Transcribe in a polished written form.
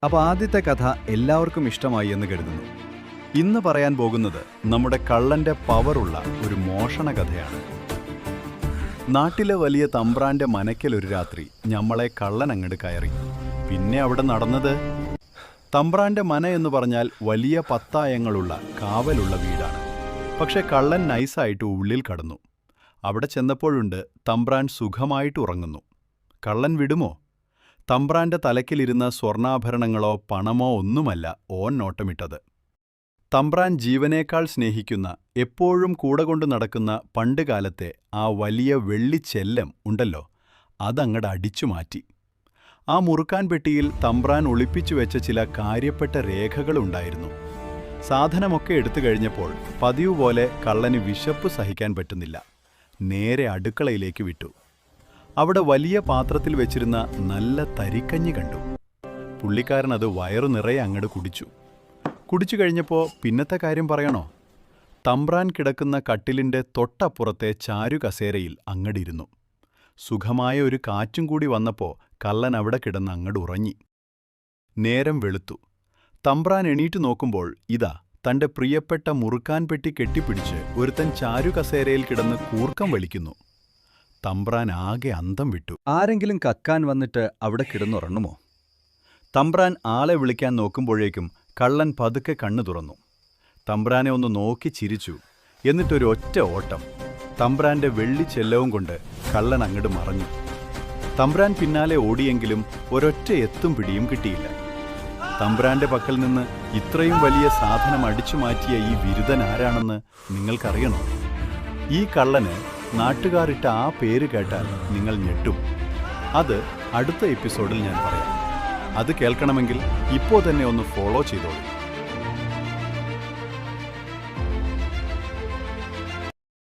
അപ്പോൾ ആദ്യത്തെ കഥ എല്ലാവർക്കും ഇഷ്ടമായി എന്ന് കരുതുന്നു. ഇന്ന് പറയാൻ പോകുന്നത് നമ്മുടെ കള്ളന്റെ പവറുള്ള ഒരു മോഷണ കഥയാണ്. നാട്ടിലെ വലിയ തമ്പ്രാന്റെ മനയ്ക്കൽ ഒരു രാത്രി ഞമ്മളെ കള്ളൻ അങ്ങട് കയറി. പിന്നെ അവിടെ നടന്നത്, തമ്പ്രാന്റെ മന എന്ന് പറഞ്ഞാൽ വലിയ പത്തായങ്ങളുള്ള കാവലുള്ള വീടാണ്. പക്ഷെ കള്ളൻ നൈസായിട്ട് ഉള്ളിൽ കടന്നു. അവിടെ ചെന്നപ്പോഴുണ്ട് തമ്പ്രാൻ സുഖമായിട്ട് ഉറങ്ങുന്നു. കള്ളൻ വിടുമോ? തമ്പ്രാന്റെ തലക്കിലിരുന്ന സ്വർണ്ണാഭരണങ്ങളോ പണമോ ഒന്നുമല്ല ഓൻ നോട്ടമിട്ടത്. തമ്പ്രാൻ ജീവനേക്കാൾ സ്നേഹിക്കുന്ന, എപ്പോഴും കൂടെ കൊണ്ടു നടക്കുന്ന പണ്ടുകാലത്തെ ആ വലിയ വെള്ളിച്ചെല്ലം ഉണ്ടല്ലോ, അതങ്ങട് അടിച്ചു മാറ്റി. ആ മുറുക്കാൻ പെട്ടിയിൽ തമ്പ്രാൻ ഒളിപ്പിച്ചു വെച്ച ചില കാര്യപ്പെട്ട രേഖകളുണ്ടായിരുന്നു. സാധനമൊക്കെ എടുത്തു കഴിഞ്ഞപ്പോൾ പതിവ് പോലെ കള്ളന് വിശപ്പ് സഹിക്കാൻ പറ്റുന്നില്ല. നേരെ അടുക്കളയിലേക്ക് വിട്ടു. അവിടെ വലിയ പാത്രത്തിൽ വെച്ചിരുന്ന നല്ല തരിക്കഞ്ഞി കണ്ടു. പുള്ളിക്കാരൻ അത് വയറു നിറയെ അങ്ങട് കുടിച്ചു. കുടിച്ചു കഴിഞ്ഞപ്പോൾ പിന്നത്തെ കാര്യം പറയണോ? തമ്പ്രാൻ കിടക്കുന്ന കട്ടിലിൻ്റെ തൊട്ടപ്പുറത്തെ ചാരുകസേരയിൽ അങ്ങടിരുന്നു. സുഖമായ ഒരു കാറ്റും കൂടി വന്നപ്പോൾ കള്ളൻ അവിടെ കിടന്ന് അങ്ങട് ഉറങ്ങി. നേരം വെളുത്തു. തമ്പ്രാൻ എണീറ്റു നോക്കുമ്പോൾ ഇതാ തൻ്റെ പ്രിയപ്പെട്ട മുറുക്കാൻ പെട്ടി കെട്ടിപ്പിടിച്ച് ഒരുത്തൻ ചാരുകസേരയിൽ കിടന്ന് കൂർക്കം വലിക്കുന്നു. തമ്പ്രാൻ ആകെ അന്തം വിട്ടു. ആരെങ്കിലും കക്കാൻ വന്നിട്ട് അവിടെ കിടന്നുറങ്ങുമോ? തമ്പ്രാൻ ആളെ വിളിക്കാൻ നോക്കുമ്പോഴേക്കും കള്ളൻ പതുക്കെ കണ്ണു തുറന്നു. തമ്പ്രാനെ ഒന്ന് നോക്കി ചിരിച്ചു. എന്നിട്ടൊരു ഒറ്റ ഓട്ടം. തമ്പ്രാന്റെ വെള്ളിച്ചെല്ലവും കൊണ്ട് കള്ളൻ അങ്ങട് മറഞ്ഞു. തമ്പ്രാൻ പിന്നാലെ ഓടിയെങ്കിലും ഒരൊറ്റ എത്തും പിടിയും കിട്ടിയില്ല. തമ്പ്രാന്റെ പക്കൽ നിന്ന് ഇത്രയും വലിയ സാധനം അടിച്ചു മാറ്റിയ ഈ വിരുദ്ധൻ ആരാണെന്ന് നിങ്ങൾക്കറിയണോ? ഈ കള്ളന് നാട്ടുകാരിട്ട ആ പേര് കേട്ടാൽ നിങ്ങൾ ഞെട്ടും. അത് അടുത്ത എപ്പിസോഡിൽ ഞാൻ പറയാം. അത് കേൾക്കണമെങ്കിൽ ഇപ്പോൾ തന്നെ ഒന്ന് ഫോളോ ചെയ്തോളൂ.